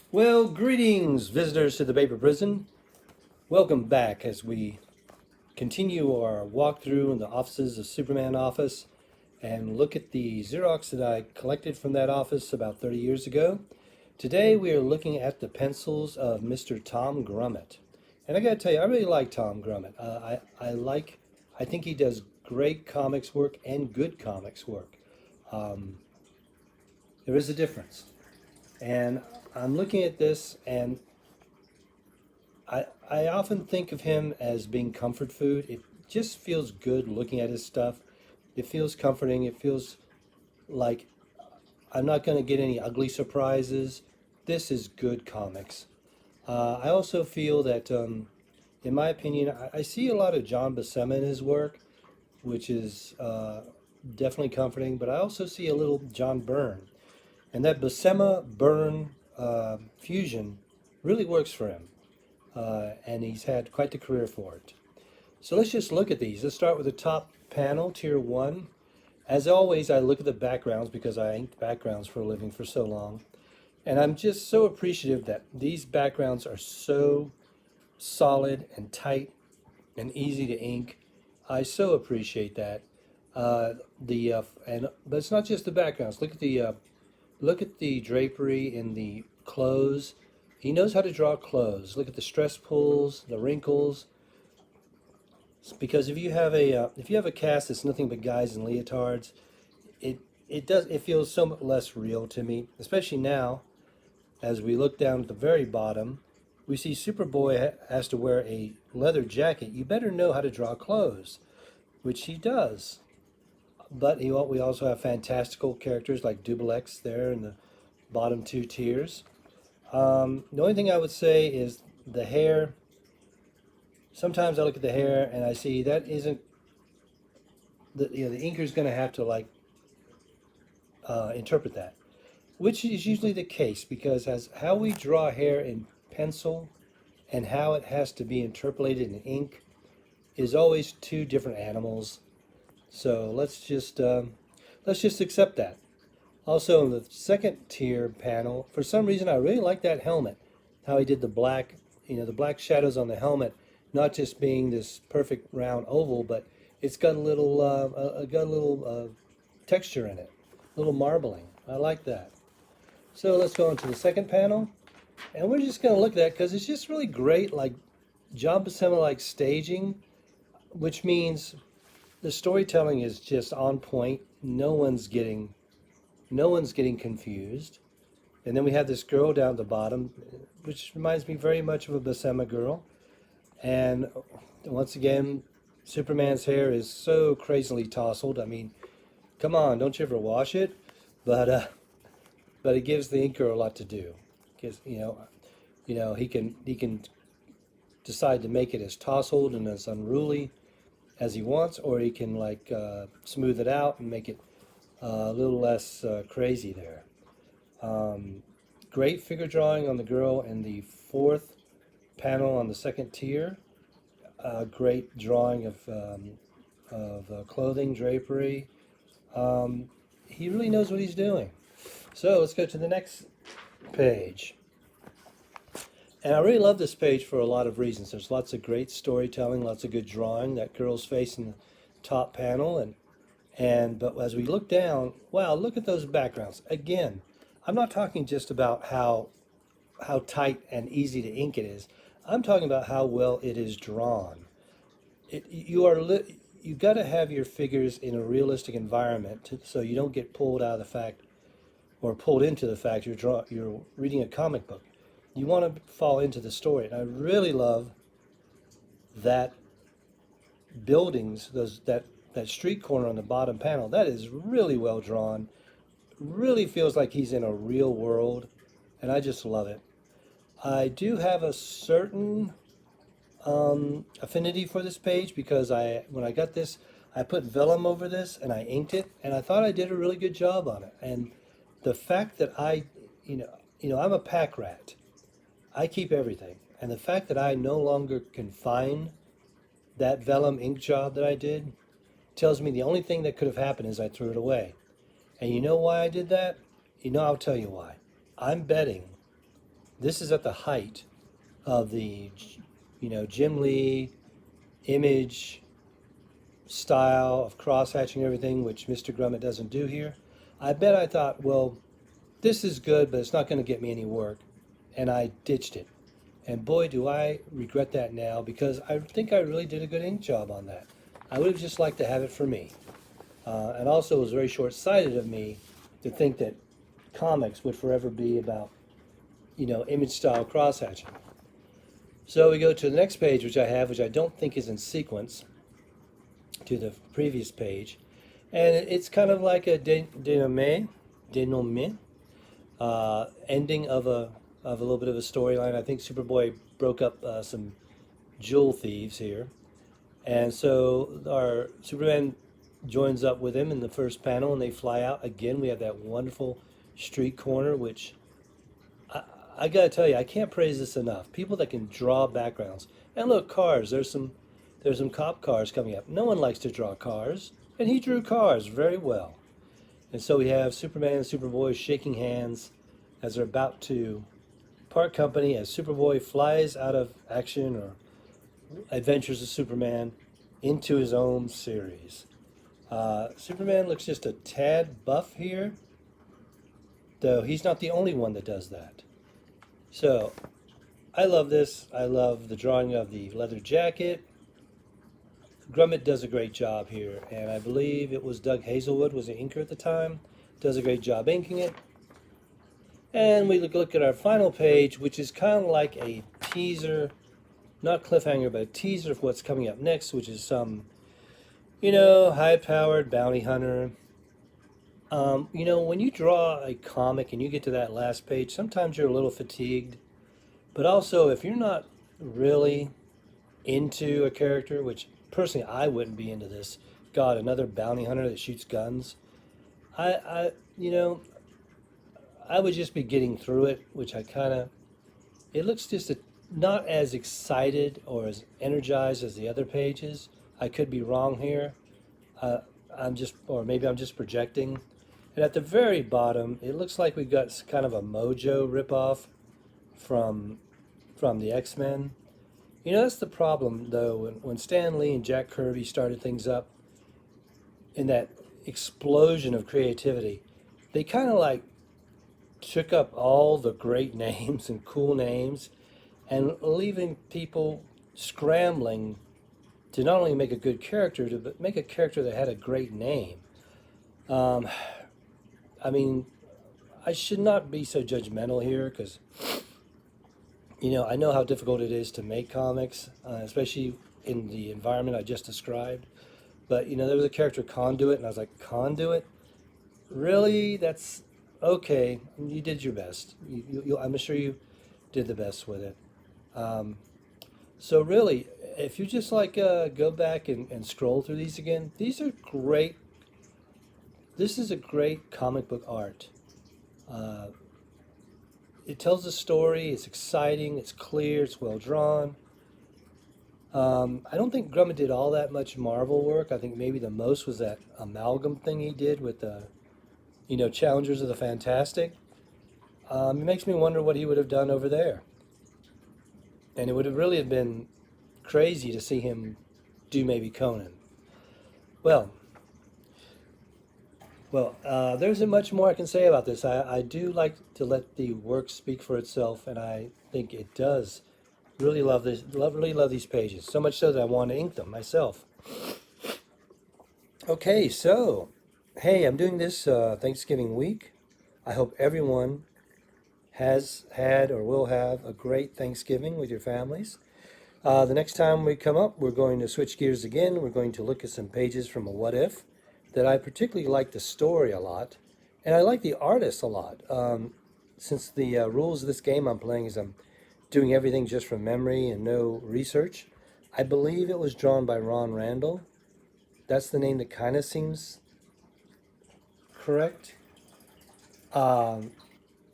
Well, greetings, visitors to the Paper Prison. Welcome back as we continue our walkthrough in the offices of Superman office and look at the Xerox that I collected from that office about 30 years ago. Today we are looking at the pencils of Mr. Tom Grummett. And I gotta tell you, I really like Tom Grummett. I think he does great comics work and good comics work. Um, there is a difference. And I'm looking at this and I often think of him as being comfort food. It just feels good looking at his stuff. It feels comforting. It feels like I'm not going to get any ugly surprises. This is good comics. I also feel that, in my opinion, I see a lot of John Buscema in his work, which is definitely comforting, but I also see a little John Byrne. And that Buscema Byrne fusion really works for him. And he's had quite the career for it. So let's just look at these. Let's start with the top panel, Tier 1. As always, I look at the backgrounds because I inked backgrounds for a living for so long. And I'm just so appreciative that these backgrounds are so solid and tight and easy to ink. I so appreciate that. But it's not just the backgrounds. Look at the drapery in the clothes. He knows how to draw clothes. Look at the stress pulls, the wrinkles. Because if you have a cast that's nothing but guys in leotards, it feels so much less real to me. Especially now, as we look down at the very bottom, we see Superboy has to wear a leather jacket. You better know how to draw clothes, which he does. But we also have fantastical characters like Dublex there in the bottom two tiers. The only thing I would say is the hair. Sometimes I look at the hair and I see that isn't the inker's going to have to interpret that, which is usually the case because as how we draw hair in pencil and how it has to be interpolated in ink is always two different animals. So let's just accept that. Also, in the second tier panel, for some reason, I really like that helmet. How he did the black, the black shadows on the helmet, not just being this perfect round oval, but it's got a little texture in it, a little marbling. I like that. So let's go into the second panel, and we're just going to look at that because it's just really great, like John Buscema like staging, which means the storytelling is just on point. No one's getting confused. And then we have this girl down at the bottom, which reminds me very much of a Buscema girl. And once again, Superman's hair is so crazily tousled. I mean, come on, don't you ever wash it? But it gives the inker a lot to do. Because he can decide to make it as tousled and as unruly as he wants, or he can smooth it out and make it a little less crazy there. Great figure drawing on the girl in the fourth panel on the second tier. Great drawing of clothing, drapery. He really knows what he's doing. So let's go to the next page. And I really love this page for a lot of reasons. There's lots of great storytelling, lots of good drawing. That girl's face in the top panel, but as we look down, wow, look at those backgrounds. Again, I'm not talking just about how tight and easy to ink it is. I'm talking about how well it is drawn. You got to have your figures in a realistic environment so you don't get pulled out of the fact or pulled into the fact you're reading a comic book. You want to fall into the story. And I really love that buildings, that street corner on the bottom panel. That is really well drawn. Really feels like he's in a real world, and I just love it. I do have a certain affinity for this page because when I got this, I put vellum over this and I inked it, and I thought I did a really good job on it. And the fact that I'm a pack rat. I keep everything, and the fact that I no longer can find that vellum ink job that I did tells me the only thing that could have happened is I threw it away. And you know why I did that? I'll tell you why. I'm betting This is at the height of the, Jim Lee image style of cross-hatching everything, which Mr. Grummett doesn't do here. I bet I thought, well, this is good, but it's not going to get me any work. And I ditched it. And boy, do I regret that now, because I think I really did a good ink job on that. I would have just liked to have it for me. And also, it was very short-sighted of me to think that comics would forever be about, image style cross-hatching. So we go to the next page, which I have, which I don't think is in sequence to the previous page. And it's kind of like a denouement, ending of a little bit of a storyline. I think Superboy broke up some jewel thieves here. And so our Superman joins up with him in the first panel, and they fly out. Again, we have that wonderful street corner, which I gotta tell you, I can't praise this enough. People that can draw backgrounds. And look, cars. There's some cop cars coming up. No one likes to draw cars, and he drew cars very well. And so we have Superman and Superboy shaking hands as they're about to part company, as Superboy flies out of Action or Adventures of Superman into his own series. Superman looks just a tad buff here, though he's not the only one that does that. So, I love this. I love the drawing of the leather jacket. Grummett does a great job here, and I believe it was Doug Hazelwood was the inker at the time. Does a great job inking it. And we look at our final page, which is kind of like a teaser, not cliffhanger, but a teaser of what's coming up next, which is some, high-powered bounty hunter. When you draw a comic and you get to that last page, sometimes you're a little fatigued. But also, if you're not really into a character, which personally I wouldn't be into this, God, another bounty hunter that shoots guns, I would just be getting through it, which it looks just not as excited or as energized as the other pages. I could be wrong here. Maybe I'm just projecting. And at the very bottom, it looks like we've got kind of a Mojo ripoff from the X-Men. That's the problem, though, when Stan Lee and Jack Kirby started things up in that explosion of creativity, they kind of like took up all the great names and cool names and leaving people scrambling to not only make a good character, but make a character that had a great name. I should not be so judgmental here because, I know how difficult it is to make comics, especially in the environment I just described. But, there was a character, Conduit, and I was like, Conduit? Really? That's okay. You did your best. I'm sure you did the best with it. So really, if you just go back and scroll through these again, these are great. This is a great comic book art. It tells a story, it's exciting, it's clear, it's well drawn. I don't think Grummett did all that much Marvel work. I think maybe the most was that amalgam thing he did with the, Challengers of the Fantastic. It makes me wonder what he would have done over there. And it would have really have been crazy to see him do maybe Conan. Well, there isn't much more I can say about this. I do like to let the work speak for itself, and I think it does. Really love this. Really love these pages. So much so that I want to ink them myself. Okay, so hey, I'm doing this Thanksgiving week. I hope everyone has had or will have a great Thanksgiving with your families. The next time we come up, we're going to switch gears again. We're going to look at some pages from a What If that I particularly like the story a lot, and I like the artist a lot. Since the rules of this game I'm playing is I'm doing everything just from memory and no research, I believe it was drawn by Ron Randall. That's the name that kind of seems correct.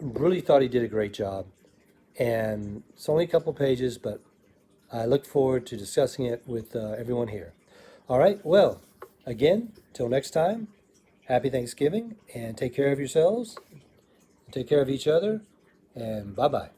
Really thought he did a great job, and it's only a couple pages, but I look forward to discussing it with everyone here. All right, well, again, till next time, happy Thanksgiving, and take care of yourselves, take care of each other, and bye-bye.